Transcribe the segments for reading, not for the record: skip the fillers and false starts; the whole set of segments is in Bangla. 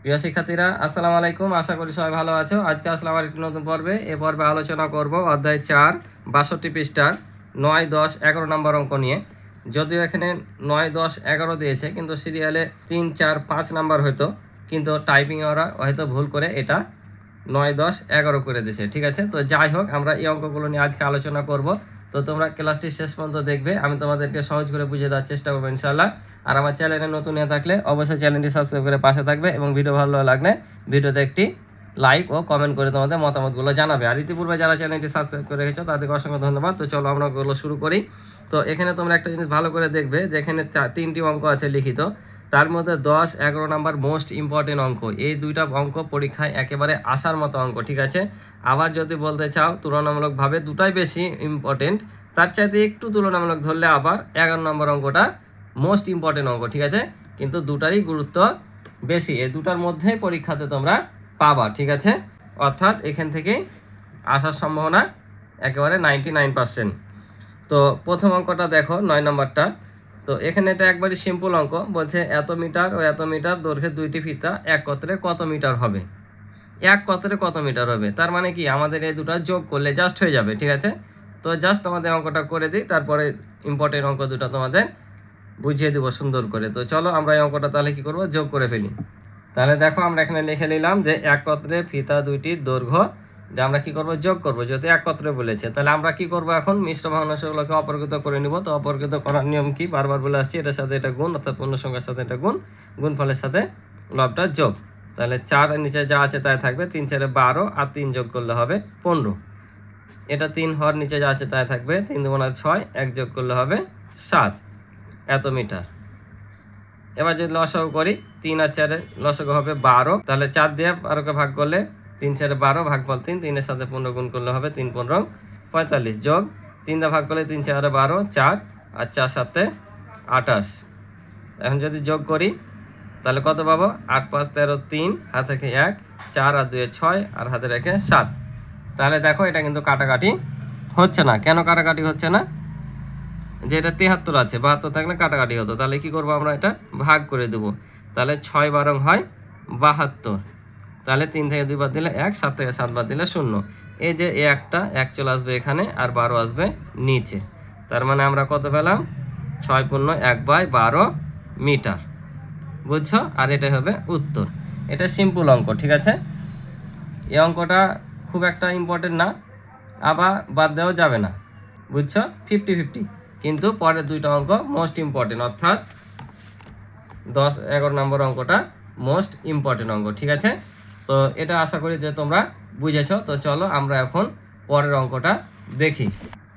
প্রিয় শিক্ষার্থীরা, আসসালামু আলাইকুম। আশা করি সবাই ভালো আছো। আজকে আসলাম আর একটি নতুন পর্বে। এ পর্বে আলোচনা করব অধ্যায় 4 62 পৃষ্ঠার 9, 10, 11 নম্বর অঙ্ক নিয়ে। যদিও এখানে 9, 10, 11 দিয়েছে, কিন্তু সিরিয়ালে 3, 4, 5 নাম্বার হয়তো, কিন্তু টাইপিং ওরা হয়তো ভুল করে এটা 9, 10, 11 করে দিয়েছে। ঠিক আছে, তো যাই হোক, আমরা এই অঙ্কগুলো নিয়ে আজকে আলোচনা করব। তো তোমরা ক্লাসটি শেষ পর্যন্ত দেখবে, আমি তোমাদেরকে সহজ করে বুঝিয়ে দেওয়ার চেষ্টা করবো ইনশাল্লাহ। আর আমার চ্যানেলে নতুন হয়ে থাকলে অবশ্যই চ্যানেলটি সাবস্ক্রাইব করে পাশে থাকবে, এবং ভিডিও ভালো লাগলে ভিডিওতে একটি লাইক ও কমেন্ট করে তোমাদের মতামতগুলো জানাবে। আর ইতিপূর্বে যারা চ্যানেলটি সাবস্ক্রাইব করে রেখেছো তাদেরকে অসংখ্য ধন্যবাদ। তো চলো আমরা ওগুলো শুরু করি। তো এখানে তোমরা একটা জিনিস ভালো করে দেখবে, যেখানে 3টি অঙ্ক আছে লিখিত, তার মধ্যে 10, 11 নাম্বার মোস্ট ইম্পর্টেন্ট অঙ্ক। এই দুইটা অঙ্ক পরীক্ষায় একেবারে আসার মতো অঙ্ক। ঠিক আছে, আবার যদি বলতে চাও তুলনামূলকভাবে দুটাই বেশি ইম্পর্টেন্ট, তার চাইতে একটু তুলনামূলক ধরলে আবার 11 নম্বর অঙ্কটা মোস্ট ইম্পর্টেন্ট অঙ্ক। ঠিক আছে, কিন্তু দুটারই গুরুত্ব বেশি। এই দুটার মধ্যে পরীক্ষাতে তোমরা পাবা। ঠিক আছে, অর্থাৎ এখান থেকে আসার সম্ভাবনা একেবারে 99%। তো প্রথম অঙ্কটা দেখো, 9 নম্বরটা। তো এখানে এটা একবারই সিম্পল অঙ্ক। বলছে এত মিটার ও এত মিটার দৈর্ঘ্যের দুইটি ফিতা একত্রে কত মিটার হবে। একত্রে কত মিটার হবে, তার মানে কি আমাদের এই দুটো যোগ করলে জাস্ট হয়ে যাবে। ঠিক আছে, তো জাস্ট আমাদের অঙ্কটা করে দিই, তারপরে ইম্পর্টেন্ট অঙ্ক দুটো তোমাদের বুঝিয়ে দেবো সুন্দর করে। তো চলো আমরা এই অঙ্কটা তাহলে কি করব, যোগ করে ফেলি। তাহলে দেখো, আমরা এখানে লিখে নিলাম যে একত্রে ফিতা দুইটির দৈর্ঘ্য, যে আমরা কি করব, যোগ করব। যেহেতু একত্রে বলেছে, তাহলে আমরা কি করব, এখন মিশ্র ভগ্নাংশগুলোকে অপরকৃত করে নিব। তো অপরকৃত করার নিয়ম কি, বারবার বলে আসছি, এটার সাথে এটা গুণ, অর্থাৎ পূর্ণ সংখ্যার সাথে এটা গুণ, গুণফলের সাথে লবটা যোগ। তাহলে 4 নিচে যা আছে তাই থাকবে, 3 4 12, আর 3 যোগ করলে হবে 15। এটা 3 হর নিচে যা আছে তাই থাকবে, 3 2 6, 1 যোগ করলে হবে 7, এত মিটার। এবার যদি লসাগু করি, 3 আর 4 লসাগু হবে 12। তাহলে 4 দিয়ে 12কে ভাগ করলে 3 4 12, ভাগফল 3, 3 এর সাথে 15 গুণ করলে হবে 3 15 45, যোগ 3 দিয়ে ভাগ করলে 3 4 12, 4 আর 4 7 28। এখন যদি যোগ করি তাহলে কত পাবো, 8 5 13 3, হাত থেকে 1, 4 আর 2 6, আর হাতে রেখে 7। তাহলে দেখো, এটা কিন্তু কাটাকাটি হচ্ছে না। কেন কাটাকাটি হচ্ছে না, যে এটা 73 আছে, 72 থাকলে কাটাকাটি হতো। তাহলে কি করবো, আমরা এটা ভাগ করে দেবো। তাহলে 6 12 হয় 72। তাহলে 3 থেকে 2 বাদ দিলে 1, 7 থেকে 7 বাদ দিলে 0। এই যে একটা 1 চলে আসবে এখানে, আর 12 আসবে নিচে। তার মানে আমরা কত পেলাম, 6 পূর্ণ 1/12 মিটার। বুঝছো, আর এটাই হবে উত্তর। এটা সিম্পল অঙ্ক। ঠিক আছে, এই অঙ্কটা খুব একটা ইম্পর্টেন্ট না, আবার বাদ দেওয়া যাবে না। বুঝছো, 50-50। কিন্তু পরের দুইটা অঙ্ক মোস্ট ইম্পর্টেন্ট, অর্থাৎ 10 11 নম্বর অঙ্কটা মোস্ট ইম্পর্টেন্ট অঙ্ক। ঠিক আছে, তো এটা আশা করি যে তোমরা বুঝেছো। তো চলো আমরা এখন পরের অঙ্কটা দেখি।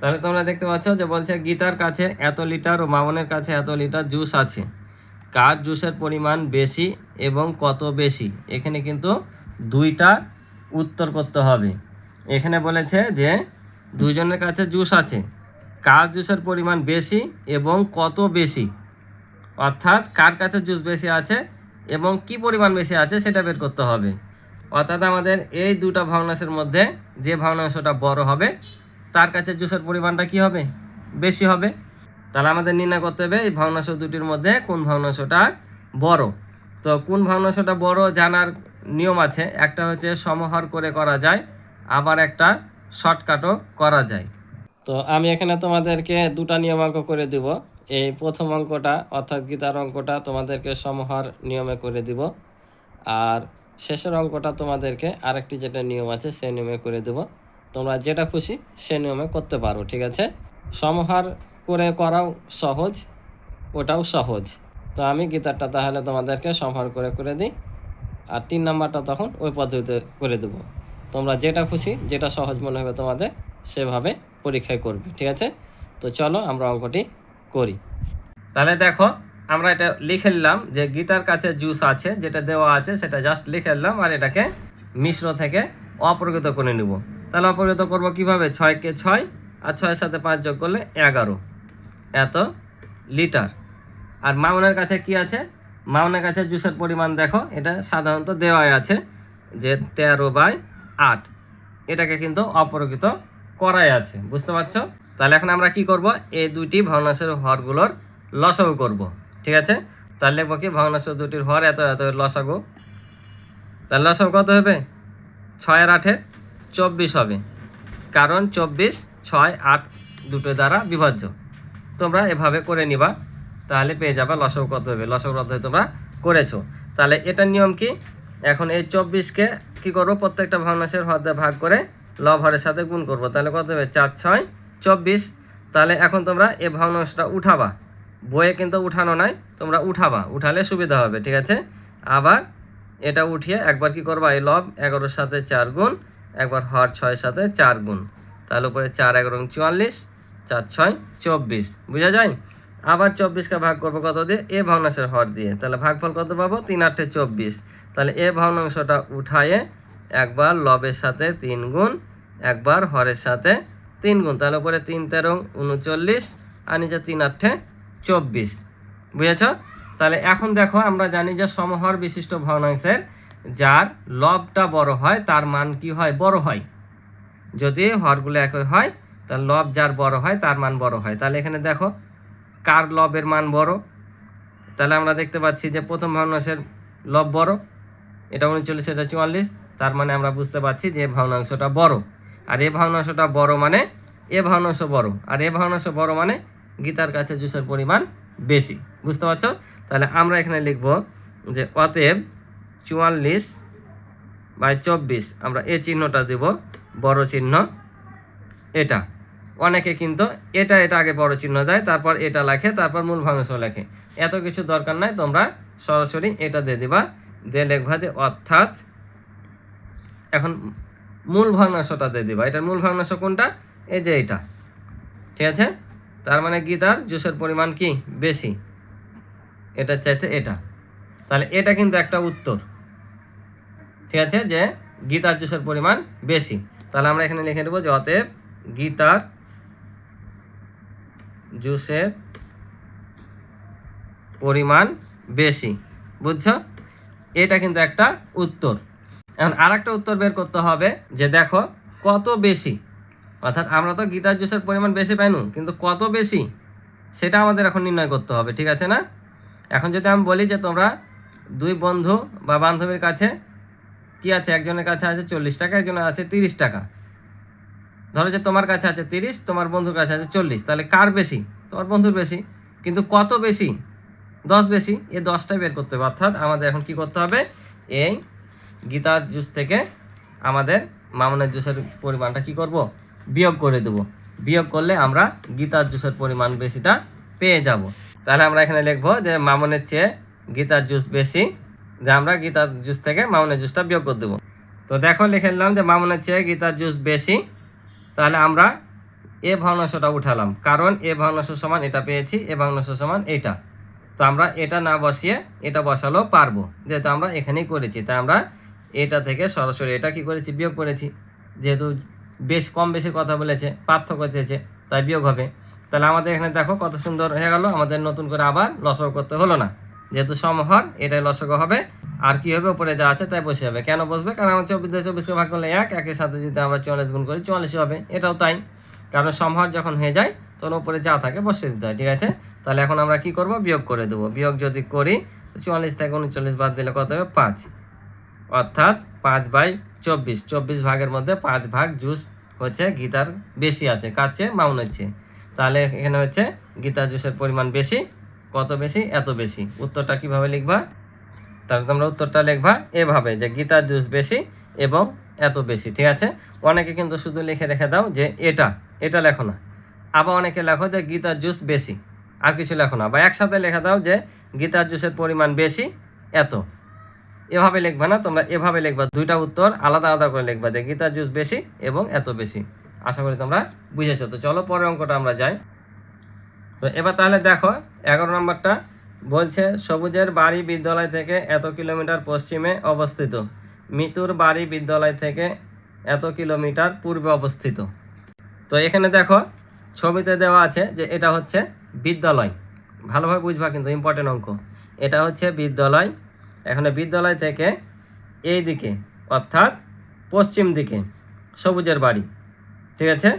তাহলে তোমরা দেখতে পাচ্ছ যে বলছে গীতার কাছে এত লিটার ও মামনের কাছে এত লিটার জুস আছে, কার জুসের পরিমাণ বেশি এবং কত বেশি। এখানে কিন্তু দুইটা উত্তর করতে হবে। এখানে বলেছে যে দুইজনের কাছে জুস আছে, কার জুসের পরিমাণ বেশি এবং কত বেশি, অর্থাৎ কার কাছে জুস বেশি আছে এবং কি পরিমাণ বেশি আছে সেটা বের করতে হবে। অর্থাৎ আমাদের এই দুটো ভগ্নাংশের মধ্যে যে ভগ্নাংশটা বড় হবে তার কাছে জুসের পরিমাণটা কি হবে, বেশি হবে। তাহলে আমাদের নির্ণয় করতে হবে এই ভগ্নাংশ দুটির মধ্যে কোন ভগ্নাংশটা বড়। তো কোন ভগ্নাংশটা বড় জানার নিয়ম আছে। একটা হচ্ছে সমহর করে করা যায়, আবার একটা শর্টকাটও করা যায়। তো আমি এখানে তোমাদেরকে দুটা নিয়মাঙ্ক করে দিব। এই প্রথম অঙ্কটা অর্থাৎ গীতার অঙ্কটা তোমাদেরকে সমহর নিয়মে করে দিব, আর শেষের অঙ্কটা তোমাদেরকে আরেকটি যেটা নিয়ম আছে সেই নিয়মে করে দেব। তোমরা যেটা খুশি সে নিয়মে করতে পারো। ঠিক আছে, সমহার করে করাও সহজ, ওটাও সহজ। তো আমি গীতারটা তাহলে তোমাদেরকে সমহার করে করে দিই, আর 3 নাম্বারটা তখন ওই পদ্ধতিতে করে দেবো। তোমরা যেটা খুশি, যেটা সহজ মনে হবে তোমাদের, সেভাবে পরীক্ষায় করবে। ঠিক আছে, তো চলো আমরা অঙ্কটি করি। তাহলে দেখো, আমরা এটা লিখে নিলাম যে গীতার কাছে জুস আছে, যেটা দেওয়া আছে সেটা জাস্ট লিখে নিলাম, আর এটাকে মিশ্র থেকে অপরকৃত করে নিব। তাহলে অপরকৃত করব কিভাবে, 6 কে 6, আর 6 সাথে 5 যোগ করলে 11, এত লিটার। আর মামনের কাছে কি আছে, মামনের কাছে জুসের পরিমাণ দেখো, এটা সাধারণত দেওয়াই আছে যে 13/8। এটাকে কিন্তু অপরকৃত করাই আছে, বুঝতে পারছো। তাহলে এখন আমরা কি করব, এই দুইটি ভগ্নাংশের হরগুলোর লসাগু করব। ঠিক আছে, তাহলে লিখবো কি, ভগ্নাংশ দুটির হর এত এত লসাগু, তাহলে লসাগু কত হবে? 6 আর 8 24 হবে, কারণ 24 6 8 দুটো দ্বারা বিভাজ্য। তোমরা এভাবে করে নিবা, তাহলে পেয়ে যাবে লসাগু কত হবে। লসাগু কত হবে তোমরা করেছো। তাহলে এটার নিয়ম কি? এখন এই 24কে কি করবো, প্রত্যেকটা ভগ্নাংশের হর দিয়ে ভাগ করে লব হরের সাথে গুণ করব। তাহলে কত হবে? 4 6 24। তাহলে এখন তোমরা এই ভগ্নাংশটা উঠাবা, বইয়ে কিন্তু উঠানো নাই, তোমরা উঠাবা, উঠালে সুবিধা হবে, ঠিক আছে। আবার এটা উঠিয়ে একবার কি করবা, এই লব 11-র সাথে 4 গুণ, একবার হর 6-এর সাথে 4 গুণ, তাহলে উপরে 4 11 44, 4 6 24, বুঝা যায়। আবার 24কে ভাগ করবো কত দিয়ে? এ ভগ্নাংশের হর দিয়ে, তাহলে ভাগফল কত পাবো? 3 8 24। তাহলে এ ভগ্নাংশটা উঠায়ে একবার লবের সাথে 3 গুণ, একবার হরের সাথে 3 গুণ, তাহলে উপরে 3 13 39 আর নিচে 3 8 24, বুঝেছ। তাহলে এখন দেখো, আমরা জানি যে সমহর বিশিষ্ট ভগ্নাংশের যার লবটা বড় হয় তার মান কি হয়? বড় হয়। যদি হরগুলো একই হয় তাহলে লব যার বড় হয় তার মান বড় হয়। তাহলে এখানে দেখো কার লবের মান বড়, তাহলে আমরা দেখতে পাচ্ছি যে প্রথম ভগ্নাংশের লব বড়, এটা 39, এটা 44, তার মানে আমরা বুঝতে পারছি যে ভগ্নাংশটা বড়। আর এ ভগ্নাংশটা বড় মানে এ ভগ্নাংশ বড়, আর এ ভগ্নাংশ বড় মানে গীতার কাছে জুসের পরিমাণ বেশি, বুঝতে পারছো। তাহলে আমরা এখানে লিখব যে অতএব 44/24, আমরা এ চিহ্নটা দেব, বড় চিহ্ন এটা। অনেকে কিন্তু এটা আগে বড় চিহ্ন দেয়, তারপর এটা লেখে, তারপর মূল ভগ্নাংশ লেখে। এত কিছু দরকার নাই, তোমরা সরাসরি এটা দিয়ে দিবা, দিয়ে লিখবা যে অর্থাৎ, এখন মূল ভগ্নাংশটা দিয়ে দিবা। এটার মূল ভগ্নাংশ কোনটা? এই যে এটা, ঠিক আছে। তার মানে গীতার জুসের পরিমাণ কি? বেশি, এটা চাইতে এটা। তাহলে এটা কিন্তু একটা উত্তর, ঠিক আছে, যে গীতার জুসের পরিমাণ বেশি। তাহলে আমরা এখানে লিখে দেবো যে অতএব গীতার জুসের পরিমাণ বেশি, বুঝছো। এটা কিন্তু একটা উত্তর। এখন আর একটা উত্তর বের করতে হবে যে দেখো কত বেশি, অর্থাৎ আমরা তো গীতার জুসের পরিমাণ বেশি পাইনু, কিন্তু কত বেশি সেটা আমাদের এখন নির্ণয় করতে হবে, ঠিক আছে না। এখন যদি আমি বলি যে তোমরা দুই বন্ধু বা বান্ধবীর কাছে কি আছে, একজনের কাছে আছে 40 টাকা, একজনের আছে 30 টাকা। ধরো যে তোমার কাছে আছে 30, তোমার বন্ধুর কাছে আছে 40, তাহলে কার বেশি? তোমার বন্ধুর বেশি। কিন্তু কত বেশি? 10 বেশি। এই 10টাই বের করতে হবে। অর্থাৎ আমাদের এখন কি করতে হবে, এই গীতার জুস থেকে আমাদের মামুনের জুসের পরিমাণটা কি করব? বিয়োগ করে দেব। বিয়োগ করলে আমরা গীতার জুসের পরিমাণ বেশিটা পেয়ে যাব। তাহলে আমরা এখানে লিখবো যে মামুনের চেয়ে গীতার জুস বেশি, যে আমরা গীতার জুস থেকে মামুনের জুসটা বিয়োগ করে দেবো। তো দেখো লিখে নিলাম যে মামুনের চেয়ে গীতার জুস বেশি। তাহলে আমরা এ ভগ্নাংশটা উঠালাম, কারণ এ ভগ্নাংশ সমান এটা পেয়েছি, এ ভগ্নাংশ সমান এটা। তো আমরা এটা না বসিয়ে এটা বসালেও পারবো, যেহেতু আমরা এখানেই করেছি। তাই আমরা এটা থেকে সরাসরি এটা কি করেছি? বিয়োগ করেছি। যেহেতু বেশ কম বেশি কথা বলেছে, পার্থক্য চেয়েছে, তাই বিয়োগ হবে। তাহলে আমাদের এখানে দেখো কত সুন্দর হয়ে গেল, আমাদের নতুন করে আবার লসাগু করতে হলো না, যেহেতু সমহর এটাই লসাগু হবে। আর কি হবে? উপরে যা আছে তাই বসে যাবে। কেন বসবে? কারণ আমার 24-24কে ভাগ করলে 1, একের সাথে যদি আমরা 44 গুণ করি 44 হবে, এটাও তাই। কারণ সমহর যখন হয়ে যায় তখন উপরে যা থাকে বসিয়ে দিতে হয়, ঠিক আছে। তাহলে এখন আমরা কি করব? বিয়োগ করে দেবো। বিয়োগ যদি করি 44 থেকে 39 বাদ দিলে কত হবে? 5, অর্থাৎ 5/24। 24 ভাগের মধ্যে 5 ভাগ জুস হচ্ছে গীতার বেশি আছে, কার চেয়ে? মামুনের চেয়ে। তাহলে এখানে হচ্ছে গীতার জুসের পরিমাণ বেশি। কত বেশি? এত বেশি। উত্তরটা কিভাবে লিখবা? তাহলে তোমরা উত্তরটা লিখবা এভাবে যে গীতার জুস বেশি এবং এত বেশি, ঠিক আছে। অনেকে কিন্তু শুধু লিখে রেখে দাও যে এটা লেখো না। আবার অনেকে লেখো যে গীতার জুস বেশি, আর কিছু লেখো না। বা একসাথে লেখা দাও যে গীতার জুসের পরিমাণ বেশি এত। এভাবে লিখবা না, তোমরা এভাবে লিখবা। দুইটা উত্তর আলাদা আলাদা করে লিখবা যে গীতার জুস বেশি এবং এত বেশি। আশা করি তোমরা বুঝেছো। তো চলো পরের অঙ্কটা আমরা যাই। তো এবার তাহলে দেখো 11 নম্বরটা বলছে সবুজের বাড়ি বিদ্যালয় থেকে এত কিলোমিটার পশ্চিমে অবস্থিত, মিতুর বাড়ি বিদ্যালয় থেকে এত কিলোমিটার পূর্বে অবস্থিত। তো এখানে দেখো ছবিতে দেওয়া আছে যে এটা হচ্ছে বিদ্যালয়। ভালোভাবে বুঝবা, কিন্তু ইম্পর্টেন্ট অঙ্ক। এটা হচ্ছে বিদ্যালয়। এখানে বিদ্যালয় থেকে এই দিকে অর্থাৎ পশ্চিম দিকে সবুজের বাড়ি, ঠিক আছে,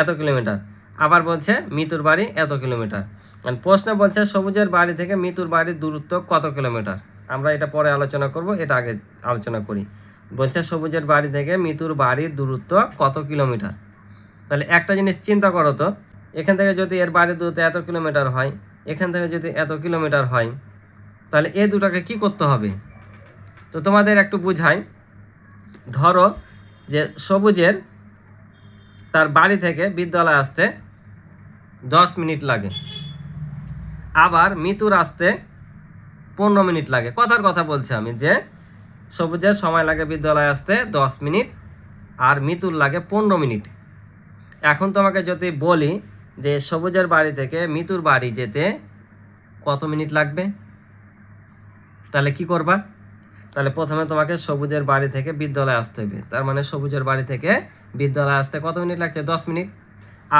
এত কিলোমিটার। আবার বলছে মিতুর বাড়ি এত কিলোমিটার। মানে প্রশ্ন বলছে সবুজের বাড়ি থেকে মিতুর বাড়ির দূরত্ব কত কিলোমিটার। আমরা এটা পরে আলোচনা করব, এটা আগে আলোচনা করি। বলছে সবুজের বাড়ি থেকে মিতুর বাড়ির দূরত্ব কত কিলোমিটার। তাহলে একটা জিনিস চিন্তা করো তো, এখান থেকে যদি এর বাড়ির দূরত্ব এত কিলোমিটার হয়, এখান থেকে যদি এত কিলোমিটার হয়, তাহলে এই দুটাকে কি করতে হবে। তো তোমাদের একটু বুঝাই। ধরো যে সবুজের তার বাড়ি থেকে বিদ্যালয় আসতে 10 মিনিট লাগে, আবার মিতুর আসতে 15 মিনিট লাগে। কথার কথা বলছি আমি, যে সবুজের সময় লাগে বিদ্যালয়ে আসতে 10 মিনিট আর মিতুর লাগে 15 মিনিট। এখন তোমাকে যদি বলি যে সবুজের বাড়ি থেকে মিতুর বাড়ি যেতে কত মিনিট লাগবে, তাহলে কি করবা। তাহলে প্রথমে তোমাকে সবুজের বাড়ি থেকে বিদ্যালয়ে আসতে হবে, তার মানে সবুজের বাড়ি থেকে বিদ্যালয়ে আসতে কত মিনিট লাগছে, 10 মিনিট।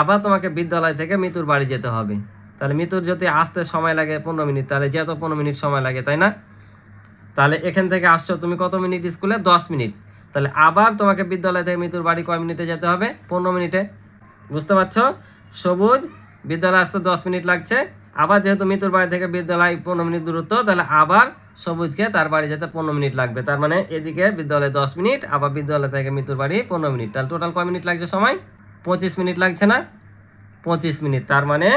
আবার তোমাকে বিদ্যালয় থেকে মিতুর বাড়ি যেতে হবে, তাহলে মিতুর যদি আসতে সময় লাগে 15 মিনিট, তাহলে যেহেতু 15 মিনিট সময় লাগে, তাই না। তাহলে এখান থেকে আসছো তুমি কত মিনিট স্কুলে, 10 মিনিট। তাহলে আবার তোমাকে বিদ্যালয় থেকে মিতুর বাড়ি কয় মিনিটে যেতে হবে, 15 মিনিটে। বুঝতে পারছো, সবুজ বিদ্যালয়ে আসতে 10 মিনিট লাগছে, আবার যেহেতু মিতুর বাড়ি থেকে বিদ্যালয় 15 মিনিট দূরত্ব, তাহলে আবার সবুজকে তার বাড়ি যেতে 15 মিনিট লাগবে। তার মানে এদিকে বিদ্যালয়ে 10 মিনিট, আবার বিদ্যালয় থেকে মিতুর বাড়ি 15 মিনিট, তাহলে টোটাল কয় মিনিট লাগছে সময়, 25 মিনিট লাগছে না, 25 মিনিট। তার মানে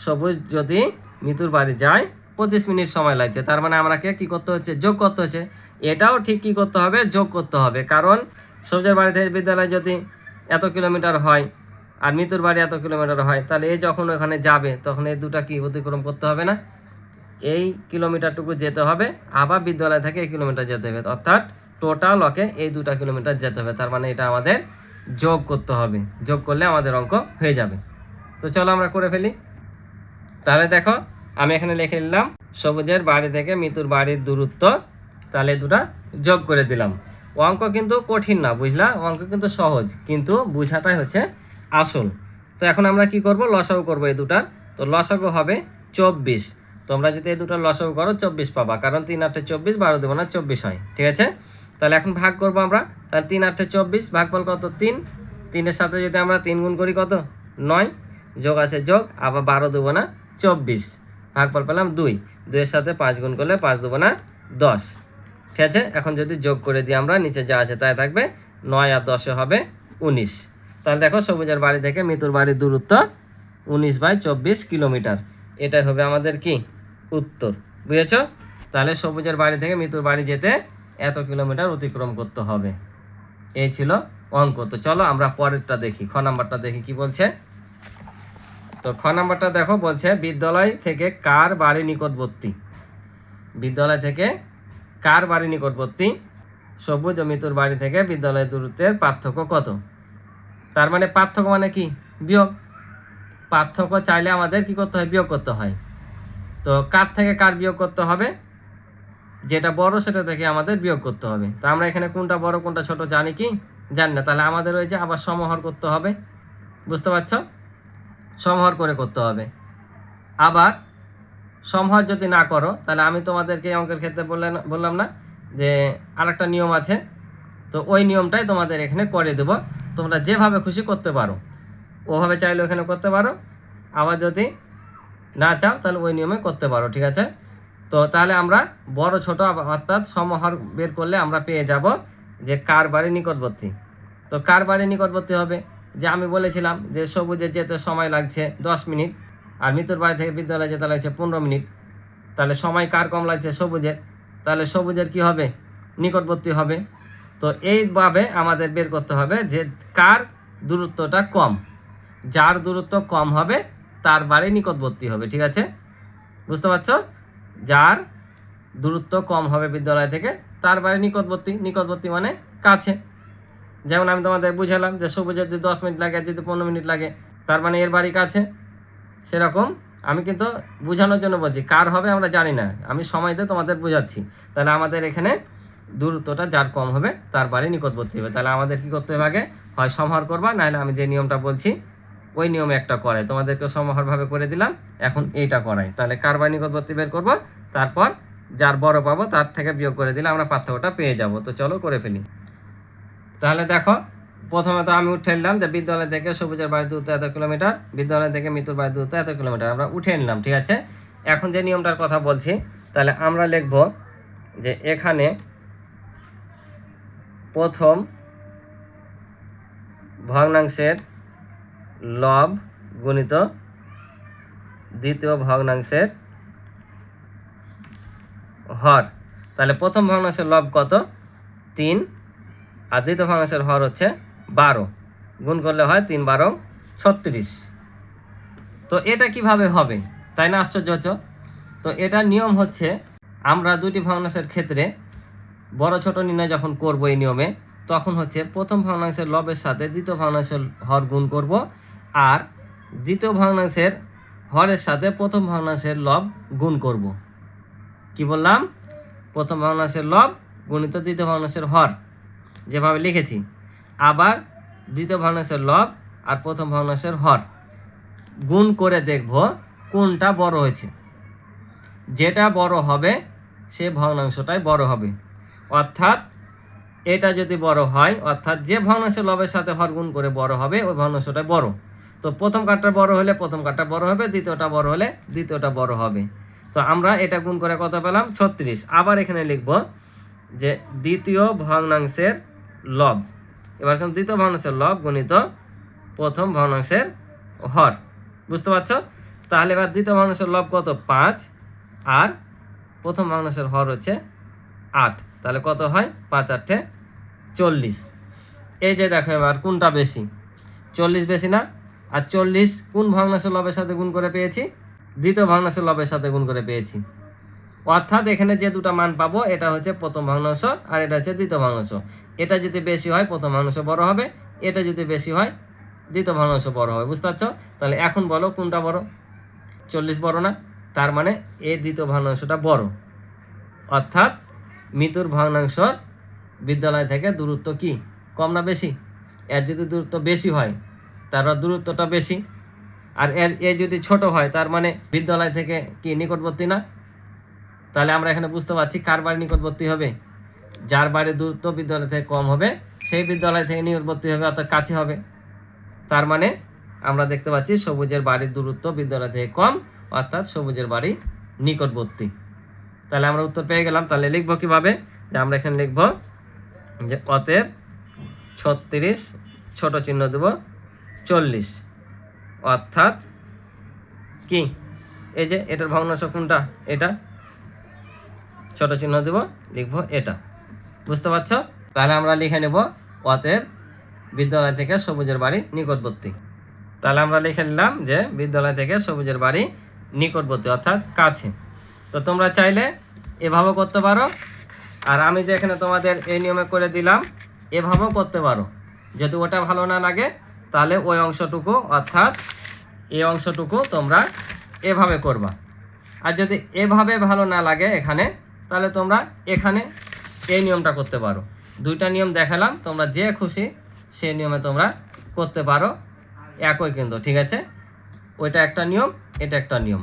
সবুজ যদি মিতুর বাড়ি যায় 25 মিনিট সময় লাগছে। তার মানে আমাকে কি করতে হচ্ছে, যোগ করতে হচ্ছে। এটাও ঠিক কি করতে হবে, যোগ করতে হবে, কারণ সবুজের বাড়ি থেকে বিদ্যালয় যদি এত কিলোমিটার হয় আর মিতুর বাড়ি এত কিলোমিটার হয়, তাহলে এই যখন ওখানে যাবে তখন এই দুটা কি অতিক্রম করতে হবে না, এই কিলোমিটারটুকু যেতে হবে, আবার বিদ্যালয় থেকে এই কিলোমিটার যেতে হবে, অর্থাৎ টোটাল ওকে এই 2 কিলোমিটার যেতে হবে। তার মানে এটা আমাদের যোগ করতে হবে, যোগ করলে আমাদের অঙ্ক হয়ে যাবে। তো চলো আমরা করে ফেলি। তাহলে দেখো আমি এখানে লিখে নিলাম সবুজের বাড়ি থেকে মিতুর বাড়ির দূরত্ব, তাহলে দুটা যোগ করে দিলাম। অঙ্ক কিন্তু কঠিন না, বুঝলা, অঙ্ক কিন্তু সহজ, কিন্তু বুঝাটাই হচ্ছে আসল। তো এখন আমরা কি করব, লসাগু করব এই দুটার। তো লসাগু হবে 24। তোমরা যদি এই দুটার লসাগু করো 24 পাবা, কারণ 3 8 24, 12 দেবো না 24 হয়, ঠিক আছে। তাহলে এখন ভাগ করব আমরা, তাহলে 3 8 24, ভাগফল কত 3, 3-এর সাথে যদি আমরা 3 গুণ করি কত 9, যোগ আছে যোগ, আবার 12 দেবো না 24, ভাগফল পেলাম 2, 2-এর সাথে 5 গুণ করলে 5 দেবো না 10, ঠিক আছে। এখন যদি যোগ করে দিই আমরা, নিচে যা আছে তাই থাকবে, 9 আর 10-এ হবে 19। তাহলে দেখো সবুজের বাড়ি থেকে মিতুর বাড়ির দূরত্ব 19/24 কিলোমিটার, এটাই হবে আমাদের কি উত্তর, বুঝেছো। তাহলে সবুজের বাড়ি থেকে মিতুর বাড়ি যেতে এত কিলোমিটার অতিক্রম করতে হবে, এই ছিল অঙ্ক। তো চলো আমরা পরেরটা দেখি, খ নাম্বারটা দেখি কি বলছে। তো খ নাম্বারটা দেখো, বলছে বিদ্যালয় থেকে কার বাড়ি নিকটবর্তী, বিদ্যালয় থেকে কার বাড়ি নিকটবর্তী, সবুজ ও মিতুর বাড়ি থেকে বিদ্যালয়ের দূরত্বের পার্থক্য কত। তার মানে পার্থক্য মানে কি, বিয়োগ। পার্থক্য চাইলে আমাদের কি করতে হয়, বিয়োগ করতে হয়। তো কার থেকে কার বিয়োগ করতে হবে, যেটা বড় সেটা থেকে আমাদের বিয়োগ করতে হবে। তো আমরা এখানে কোনটা বড় কোনটা ছোট জানি কি, জানি না, তাহলে আমাদের ওই যে আবার সমাহার করতে হবে, বুঝতে পারছো, সমাহার করে করতে হবে। আবার সমাহার যদি না করো, তাহলে আমি তোমাদেরকে অঙ্কের ক্ষেত্রে বললাম না যে আরেকটা নিয়ম আছে, তো ওই নিয়মটাই তোমাদের এখানে করে দেব। তোমরা যেভাবে খুশি করতে পারো, ওভাবে চাইলে ওখানে করতে পারো, আবার যদি না চাও তাহলে ওই নিয়মে করতে পারো, ঠিক আছে। তো তাহলে আমরা বড় ছোট অর্থাৎ সমাহার বের করলে আমরা পেয়ে যাব যে কার বাড়ি নিকটবর্তী। তো কার বাড়ি নিকটবর্তী হবে, যে আমি বলেছিলাম যে সবুজের যেতে সময় লাগছে 10 মিনিট আর মিতুর বাড়ি থেকে বিদ্যালয়ে যেতে লাগছে 15 মিনিট, তাহলে সময় কার কম লাগছে, সবুজের, তাহলে সবুজের কি হবে, নিকটবর্তী হবে। তো এইভাবে আমাদের বের করতে হবে যে কার দূরত্বটা কম, যার দূরত্ব কম হবে তার বাড়ি নিকটবর্তী হবে, ঠিক আছে, বুঝতে পারছো। যার দূরত্ব কম হবে বিদ্যালয় থেকে তার বাড়ি নিকটবর্তী, নিকটবর্তী মানে কাছে। যেমন আমি তোমাদের বুঝালাম যে সবুজের যদি 10 মিনিট লাগে, যদি 15 মিনিট লাগে, তার মানে এর বাড়ি কাছে। সেরকম আমি কিন্তু বোঝানোর জন্য বলছি, কার হবে আমরা জানি না, আমি সময়তে তোমাদের বোঝাচ্ছি। তাহলে আমাদের এখানে দূরত্বটা যার কম হবে তার বাড়ি নিকটবর্তী হবে। তাহলে আমাদের কি করতে হবে, আগে হয় সমাহার করবা, নাহলে আমি যে নিয়মটা বলছি ওই নিয়মে একটা করাই, তোমাদেরকে সমাহারভাবে করে দিলাম, এখন এইটা করাই। তাহলে কার বাড়ি নিকটবর্তী বের করবো, তারপর যার বড় পাবো তার থেকে বিয়োগ করে দিলে আমরা পার্থক্যটা পেয়ে যাব। তো চলো করে ফেলি। তাহলে দেখো প্রথমে তো আমি উঠে নিলাম যে বিদ্যালয় থেকে সবুজের বাড়ি দূরত্ব এত কিলোমিটার, বিদ্যালয় থেকে মিতুর বাড়ি দূরত্ব এত কিলোমিটার, আমরা উঠে নিলাম, ঠিক আছে। এখন যে নিয়মটার কথা বলছি, তাহলে আমরা লিখব যে এখানে প্রথম ভগ্নাংশের লব গুণিত দ্বিতীয় ভগ্নাংশের হর। তাহলে প্রথম ভগ্নাংশের লব কত? 3, আর দ্বিতীয় ভগ্নাংশের হর হচ্ছে 12। গুণ করলে হয় 3 12 36। তো এটা কিভাবে হবে, তাই না? আশ্চর্য হচ্ছে। তো এটার নিয়ম হচ্ছে, আমরা দুটি ভগ্নাংশের ক্ষেত্রে বড় ছোট নির্ণয় যখন করব এই নিয়মে, তখন হচ্ছে প্রথম ভগ্নাংশের লবের সাথে দ্বিতীয় ভগ্নাংশের হর গুণ করব, আর দ্বিতীয় ভগ্নাংশের হরের সাথে প্রথম ভগ্নাংশের লব গুণ করব। কি বললাম? প্রথম ভগ্নাংশের লব গুণিত দ্বিতীয় ভগ্নাংশের হর, যেভাবে লিখেছি। আবার দ্বিতীয় ভগ্নাংশের লব আর প্রথম ভগ্নাংশের হর গুণ করে দেখব কোনটা বড় হয়েছে। যেটা বড় হবে সে ভগ্নাংশটাই বড় হবে। অর্থাৎ এটা যদি বড় হয়, অর্থাৎ যে ভগ্নাংশের লবের সাথে হর গুণ করে বড় হবে ওই ভগ্নাংশটাই বড়। তো প্রথম কাঠটা বড় হলে প্রথম কাঠটা বড় হবে, দ্বিতীয়টা বড় হলে দ্বিতীয়টা বড় হবে। তো আমরা এটা গুণ করে কত পেলাম? 36। আবার এখানে লিখব যে দ্বিতীয় ভগ্নাংশের লব, এবার কিন্তু দ্বিতীয় ভগ্নাংশের লব গুণিত প্রথম ভগ্নাংশের হর। বুঝতে পারছো? তাহলে এবার দ্বিতীয় ভগ্নাংশের লব কত? 5, আর প্রথম ভগ্নাংশের হর হচ্ছে 8। তাহলে কত হয়? 5 8 40। এই যে দেখো এবার কোনটা বেশি? 40 বেশি না? আর 40 কোন ভগ্নাংশের লবের সাথে গুণ করে পেয়েছি? দ্বিতীয় ভগ্নাংশের লবের সাথে গুণ করে পেয়েছি। অর্থাৎ এখানে যে দুটো মান পাবো, এটা হচ্ছে প্রথম ভগ্নাংশ আর এটা হচ্ছে দ্বিতীয় ভগ্নাংশ। এটা যদি বেশি হয় প্রথম ভগ্নাংশ বড় হবে, এটা যদি বেশি হয় দ্বিতীয় ভগ্নাংশ বড় হবে। বুঝতে পারছো? তাহলে এখন বলো কোনটা বড়? 40 বড় না? তার মানে এই দ্বিতীয় ভগ্নাংশটা বড়। অর্থাৎ মিতুর ভগ্নাংশর বিদ্যালয় থেকে দূরত্ব কি কম না বেশি? এর যদি দূরত্ব বেশি হয় তার দূরত্বটা বেশি, আর এ যদি ছোট হয় তার মানে বিদ্যালয় থেকে কি নিকটবর্তী না? তাহলে আমরা এখানে বুঝতে পারছি কার বাড়ি নিকটবর্তী হবে? যার বাড়ির দূরত্ব বিদ্যালয় থেকে কম হবে সেই বিদ্যালয় থেকে নিকটবর্তী হবে, অর্থাৎ কাছে হবে। তার মানে আমরা দেখতে পাচ্ছি সবুজের বাড়ির দূরত্ব বিদ্যালয় থেকে কম, অর্থাৎ সবুজের বাড়ি নিকটবর্তী। তাহলে আমরা উত্তর পেয়ে গেলাম। তাহলে লিখবো কিভাবে? যে আমরা এখানে লিখব যে অতএব 36 ছোট চিহ্ন দেব 40, অর্থাৎ কি এই যে এটার ভগ্নাংশ কোনটা? এটা ছোট চিহ্ন দেব, লিখবো এটা। বুঝতে পারছো? তাহলে আমরা লিখে নেব অতএব বিদ্যালয় থেকে সবুজের বাড়ি নিকটবর্তী। তাহলে আমরা লিখে নিলাম যে বিদ্যালয় থেকে সবুজের বাড়ি নিকটবর্তী, অর্থাৎ কাছে। তো তোমরা চাইলে এভাবেও করতে পারো, আর আমি যে এখানে তোমাদের এই নিয়মে করে দিলাম এভাবেও করতে পারো। যদি ওটা ভালো না লাগে তাহলে ওই অংশটুকু, অর্থাৎ এই অংশটুকু তোমরা এভাবে করবা। আর যদি এভাবে ভালো না লাগে এখানে, তাহলে তোমরা এখানে এই নিয়মটা করতে পারো। দুইটা নিয়ম দেখালাম, তোমরা যে খুশি সেই নিয়মে তোমরা করতে পারো, একই কিন্তু। ঠিক আছে? ওইটা একটা নিয়ম, এটা একটা নিয়ম।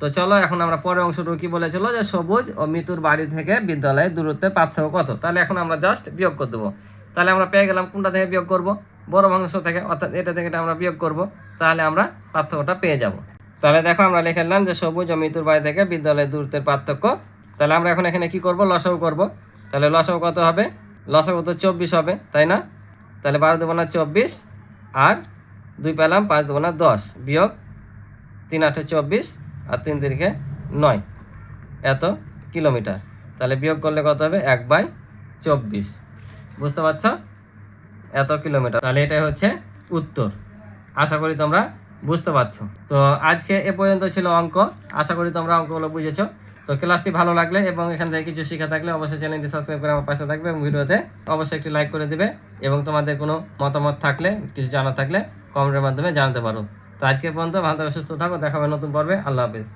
তো চলো এখন আমরা পরের অংশটুকু কি বলেছিল, যে সবুজ ও মিতুর বাড়ি থেকে বিদ্যালয়ের দূরত্বের পার্থক্য কত। তাহলে এখন আমরা জাস্ট বিয়োগ করে দেবো। তাহলে আমরা পেয়ে গেলাম কোনটা থেকে বিয়োগ করব? বড় ভগ্নাংশ থেকে, অর্থাৎ এটা থেকে এটা আমরা বিয়োগ করব। তাহলে আমরা পার্থক্যটা পেয়ে যাব। তাহলে দেখো আমরা লিখে নিলাম যে সবুজ ও মিতুর বাড়ি থেকে বিদ্যালয়ের দূরত্বের পার্থক্য। তাহলে আমরা এখন এখানে কি করব? লসাগু করব। তাহলে লসাগু কত হবে? লসাগু তো 24 হবে, তাই না? তাহলে 12 2 24, আর 2 পেলাম, 5 2 10, বিয়োগ 3 8 24, আর 3 3 9, এত কিলোমিটার। তাহলে বিয়োগ করলে কত হবে? 1/24। বুঝতে পারছো? এত কিলোমিটার। তাহলে এটাই হচ্ছে উত্তর। আশা করি তোমরা বুঝতে পারছো। তো আজকে এ পর্যন্ত ছিল অঙ্ক। আশা করি তোমরা অঙ্কগুলো বুঝেছো। তো ক্লাসটি ভালো লাগলে এবং এখান থেকে কিছু শেখা থাকলে অবশ্যই চ্যানেলটি সাবস্ক্রাইব করে আমার পাশে থাকবে, এবং ভিডিওতে অবশ্যই একটি লাইক করে দিবে, এবং তোমাদের কোনো মতামত থাকলে, কিছু জানা থাকলে কমেন্টের মাধ্যমে জানাতে পারো। তো আজকে পর্যন্ত ভালো থাকো, সুস্থ থাকো, দেখা হবে নতুন পর্বে। আল্লাহ হাফেজ।